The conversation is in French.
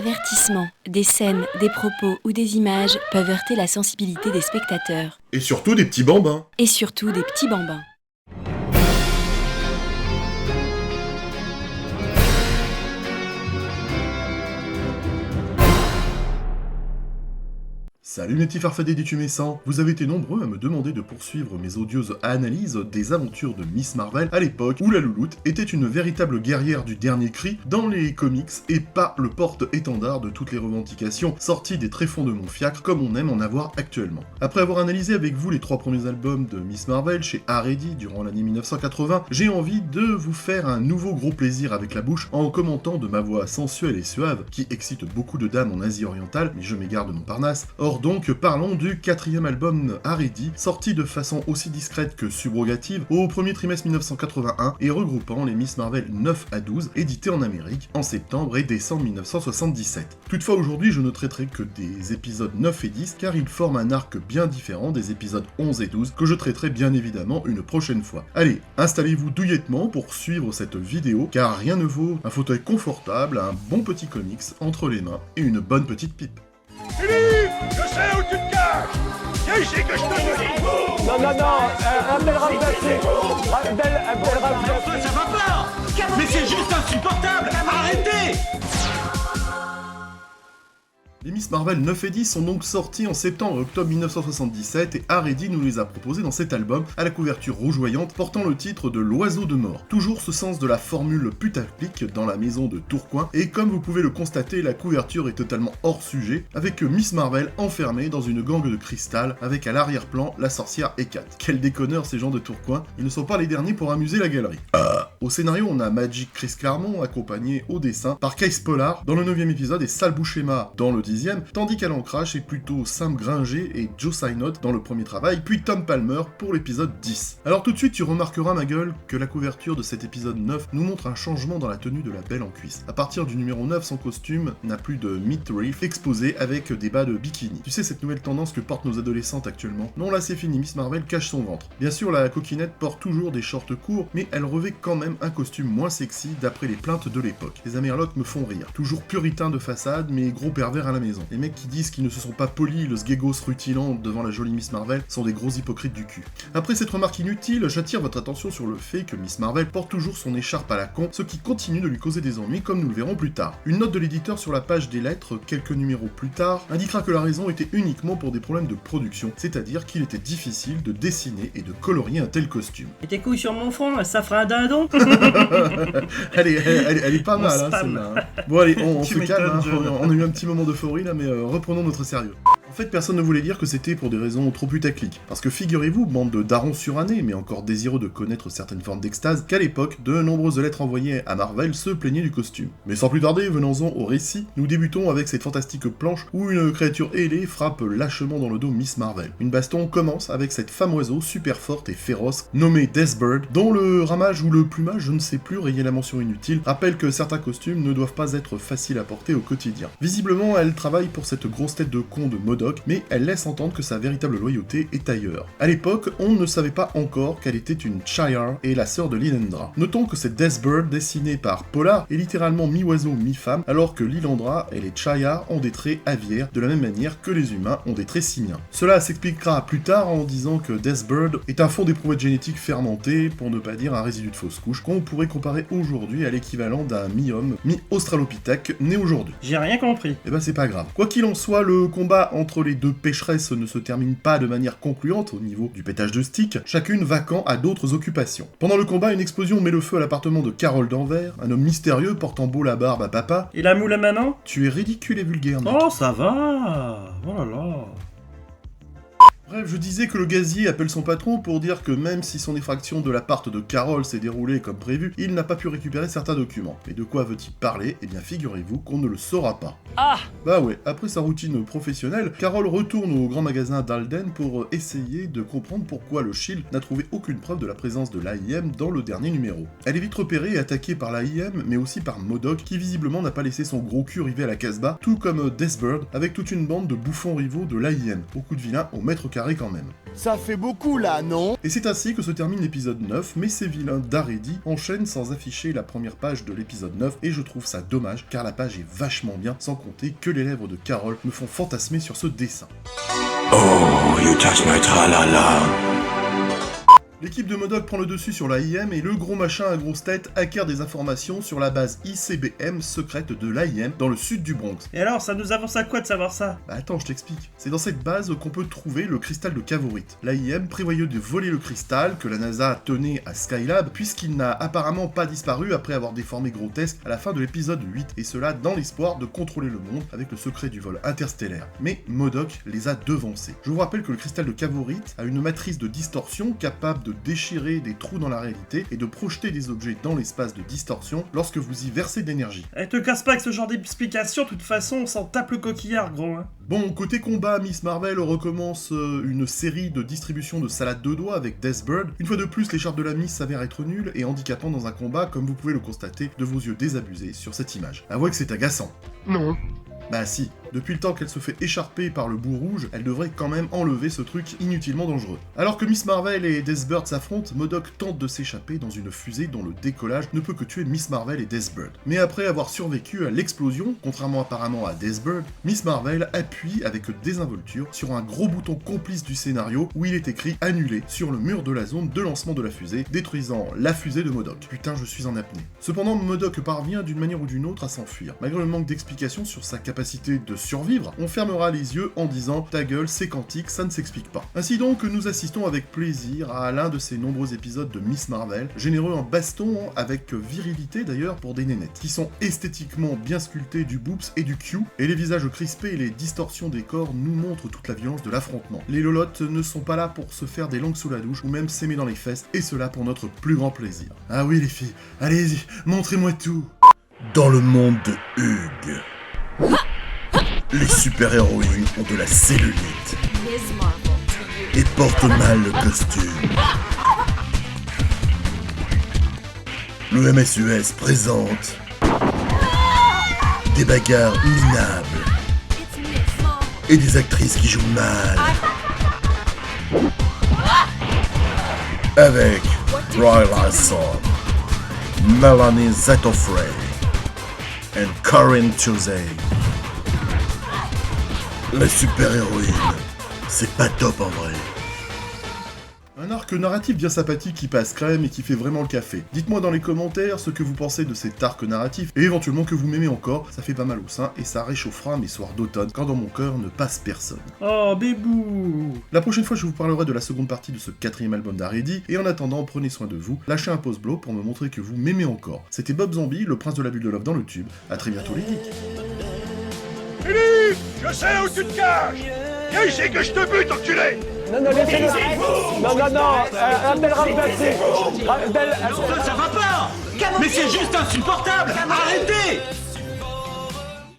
Avertissement. Des scènes, des propos ou des images peuvent heurter la sensibilité des spectateurs. Et surtout des petits bambins. Et surtout des petits bambins. Salut mes petits farfadets du Tumescent. Vous avez été nombreux à me demander de poursuivre mes odieuses analyses des aventures de Miss Marvel à l'époque où la louloute était une véritable guerrière du dernier cri dans les comics et pas le porte-étendard de toutes les revendications sorties des tréfonds de mon fiacre comme on aime en avoir actuellement. Après avoir analysé avec vous les 3 premiers albums de Miss Marvel chez Haredi durant l'année 1980, j'ai envie de vous faire un nouveau gros plaisir avec la bouche en commentant de ma voix sensuelle et suave qui excite beaucoup de dames en Asie orientale, mais je m'égare de Montparnasse. Or donc parlons du 4e album Haredi, sorti de façon aussi discrète que subrogative au premier trimestre 1981 et regroupant les Miss Marvel 9 à 12 édités en Amérique en septembre et décembre 1977. Toutefois aujourd'hui je ne traiterai que des épisodes 9 et 10 car ils forment un arc bien différent des épisodes 11 et 12 que je traiterai bien évidemment une prochaine fois. Allez, installez-vous douillettement pour suivre cette vidéo car rien ne vaut un fauteuil confortable, un bon petit comics entre les mains et une bonne petite pipe. Philippe, je sais où tu te caches. Viens ici que je te dis. Non, un bel remplacé. Un bel remplacé. Ça va pas. Mais c'est juste insupportable. Arrêtez. Les Miss Marvel 9 et 10 sont donc sortis en septembre et octobre 1977 et Haredi nous les a proposés dans cet album à la couverture rougeoyante portant le titre de L'Oiseau de Mort. Toujours ce sens de la formule putaclic dans la maison de Tourcoing et comme vous pouvez le constater, la couverture est totalement hors sujet avec Miss Marvel enfermée dans une gangue de cristal avec à l'arrière-plan la sorcière Hécate. Quel déconneur ces gens de Tourcoing, ils ne sont pas les derniers pour amuser la galerie. Au scénario, on a Magic Chris Claremont accompagné au dessin par Case Pollard dans le 9e épisode et Sal Buscema dans le 10e, tandis qu'à l'ancrage c'est plutôt Sam Gringer et Joe Synott dans le premier travail, puis Tom Palmer pour l'épisode 10. Alors tout de suite tu remarqueras ma gueule que la couverture de cet épisode 9 nous montre un changement dans la tenue de la Belle en cuisse. À partir du numéro 9, son costume n'a plus de midriff exposé avec des bas de bikini. Tu sais cette nouvelle tendance que portent nos adolescentes actuellement? Non là c'est fini, Miss Marvel cache son ventre. Bien sûr la coquinette porte toujours des shorts courts, mais elle revêt quand même un costume moins sexy d'après les plaintes de l'époque. Les Amerlocs me font rire. Toujours puritains de façade, mais gros pervers à la maison. Les mecs qui disent qu'ils ne se sont pas polis le sgegos rutilant devant la jolie Miss Marvel sont des gros hypocrites du cul. Après cette remarque inutile, j'attire votre attention sur le fait que Miss Marvel porte toujours son écharpe à la con, ce qui continue de lui causer des ennuis comme nous le verrons plus tard. Une note de l'éditeur sur la page des lettres, quelques numéros plus tard, indiquera que la raison était uniquement pour des problèmes de production, c'est-à-dire qu'il était difficile de dessiner et de colorier un tel costume. Et tes couilles sur mon front, ça fera un dindon. elle est pas mal, hein, celle-là. Hein. Bon allez, on se calme, hein, on a eu un petit moment d'euphorie là, mais reprenons notre sérieux. En fait, personne ne voulait dire que c'était pour des raisons trop putaclic. Parce que figurez-vous, bande de darons surannés, mais encore désireux de connaître certaines formes d'extase, qu'à l'époque, de nombreuses lettres envoyées à Marvel se plaignaient du costume. Mais sans plus tarder, venons-en au récit. Nous débutons avec cette fantastique planche où une créature ailée frappe lâchement dans le dos Miss Marvel. Une baston commence avec cette femme oiseau super forte et féroce, nommée Deathbird, dont le ramage ou le plumage, je ne sais plus, rayé la mention inutile, rappelle que certains costumes ne doivent pas être faciles à porter au quotidien. Visiblement, elle travaille pour cette grosse tête de con de MODOK, mais elle laisse entendre que sa véritable loyauté est ailleurs. À l'époque, on ne savait pas encore qu'elle était une Chayar et la sœur de Lilandra. Notons que cette Deathbird dessinée par Pollard est littéralement mi-oiseau, mi-femme, alors que Lilandra et les Chayar ont des traits aviaires de la même manière que les humains ont des traits simiens. Cela s'expliquera plus tard en disant que Deathbird est un fond d'éprouvettes génétiques fermentées, pour ne pas dire un résidu de fausse couche, qu'on pourrait comparer aujourd'hui à l'équivalent d'un mi-homme, mi-australopithèque né aujourd'hui. J'ai rien compris. Eh ben c'est pas grave. Quoi qu'il en soit, le combat entre les deux pécheresses ne se termine pas de manière concluante au niveau du pétage de stick, chacune vacant à d'autres occupations. Pendant le combat, une explosion met le feu à l'appartement de Carol Danvers, un homme mystérieux portant beau la barbe à papa. Et la moule à maman? Tu es ridicule et vulgaire, mec. Oh, ça va. Oh là là. Bref, je disais que le gazier appelle son patron pour dire que même si son effraction de l'appart de Carol s'est déroulée comme prévu, il n'a pas pu récupérer certains documents. Et de quoi veut-il parler? Eh bien figurez-vous qu'on ne le saura pas. Ah! Bah ouais, après sa routine professionnelle, Carol retourne au grand magasin d'Alden pour essayer de comprendre pourquoi le Shield n'a trouvé aucune preuve de la présence de l'AIM dans le dernier numéro. Elle est vite repérée et attaquée par l'AIM, mais aussi par MODOK, qui visiblement n'a pas laissé son gros cul rivé à la Casbah, tout comme Deathbird, avec toute une bande de bouffons rivaux de l'AIM, au coup de vilain au maître Carol. carré quand même. Ça fait beaucoup là, non? Et c'est ainsi que se termine l'épisode 9, mais ces vilains d'Aredi enchaînent sans afficher la première page de l'épisode 9, et je trouve ça dommage, car la page est vachement bien, sans compter que les lèvres de Carol me font fantasmer sur ce dessin. Oh, you touch my tra-la-la. L'équipe de MODOK prend le dessus sur l'AIM et le gros machin à grosse tête acquiert des informations sur la base ICBM secrète de l'AIM dans le sud du Bronx. Et alors, ça nous avance à quoi de savoir ça? Bah attends, je t'explique. C'est dans cette base qu'on peut trouver le cristal de Cavorit. L'AIM prévoyait de voler le cristal que la NASA tenait à Skylab puisqu'il n'a apparemment pas disparu après avoir déformé grotesque à la fin de l'épisode 8, et cela dans l'espoir de contrôler le monde avec le secret du vol interstellaire. Mais MODOK les a devancés. Je vous rappelle que le cristal de Cavorit a une matrice de distorsion capable de déchirer des trous dans la réalité et de projeter des objets dans l'espace de distorsion lorsque vous y versez de l'énergie. Eh, te casse pas avec ce genre d'explication, de toute façon, on s'en tape le coquillard, gros, hein. Bon, côté combat, Miss Marvel recommence une série de distribution de salade de doigts avec Deathbird. Une fois de plus, l'écharpe de la Miss s'avère être nulle et handicapant dans un combat, comme vous pouvez le constater de vos yeux désabusés sur cette image. Avouez que c'est agaçant. Non. Bah si, depuis le temps qu'elle se fait écharper par le bout rouge, elle devrait quand même enlever ce truc inutilement dangereux. Alors que Miss Marvel et Deathbird s'affrontent, MODOK tente de s'échapper dans une fusée dont le décollage ne peut que tuer Miss Marvel et Deathbird. Mais après avoir survécu à l'explosion, contrairement apparemment à Deathbird, Miss Marvel appuie avec désinvolture sur un gros bouton complice du scénario où il est écrit « Annulé » sur le mur de la zone de lancement de la fusée, détruisant la fusée de MODOK. Putain, je suis en apnée. Cependant, MODOK parvient d'une manière ou d'une autre à s'enfuir. Malgré le manque d'explications sur sa capacité de survivre, on fermera les yeux en disant « Ta gueule, c'est quantique, ça ne s'explique pas ». Ainsi donc, nous assistons avec plaisir à l'un de ces nombreux épisodes de Miss Marvel, généreux en baston, avec virilité d'ailleurs pour des nénettes, qui sont esthétiquement bien sculptés du boops et du Q, et les visages crispés et les distorsions des corps nous montrent toute la violence de l'affrontement. Les lolottes ne sont pas là pour se faire des langues sous la douche, ou même s'aimer dans les fesses, et cela pour notre plus grand plaisir. Ah oui les filles, allez-y, montrez-moi tout. Dans le monde de Hugues, les super-héroïnes ont de la cellulite et portent mal le costume. Le MSUS présente des bagarres minables et des actrices qui jouent mal. Avec Roy Larson, Melanie Zetofrey et Corinne Tuesday. La super-héroïne, c'est pas top en vrai. Un arc narratif bien sympathique qui passe crème et qui fait vraiment le café. Dites-moi dans les commentaires ce que vous pensez de cet arc narratif, et éventuellement que vous m'aimez encore, ça fait pas mal au sein et ça réchauffera mes soirs d'automne quand dans mon cœur ne passe personne. Oh, bébou. La prochaine fois je vous parlerai de la seconde partie de ce 4e album d'Aredi, et en attendant prenez soin de vous, lâchez un pause blow pour me montrer que vous m'aimez encore. C'était Bob Zombie, le prince de la bulle de love dans le tube, à très bientôt les geeks. Philippe, je sais où tu te caches. Viens ici que je te bute, enculé. Non, non, laissez-le. Non, appelle remplacé. Ça va pas. Mais c'est juste insupportable. Arrêtez.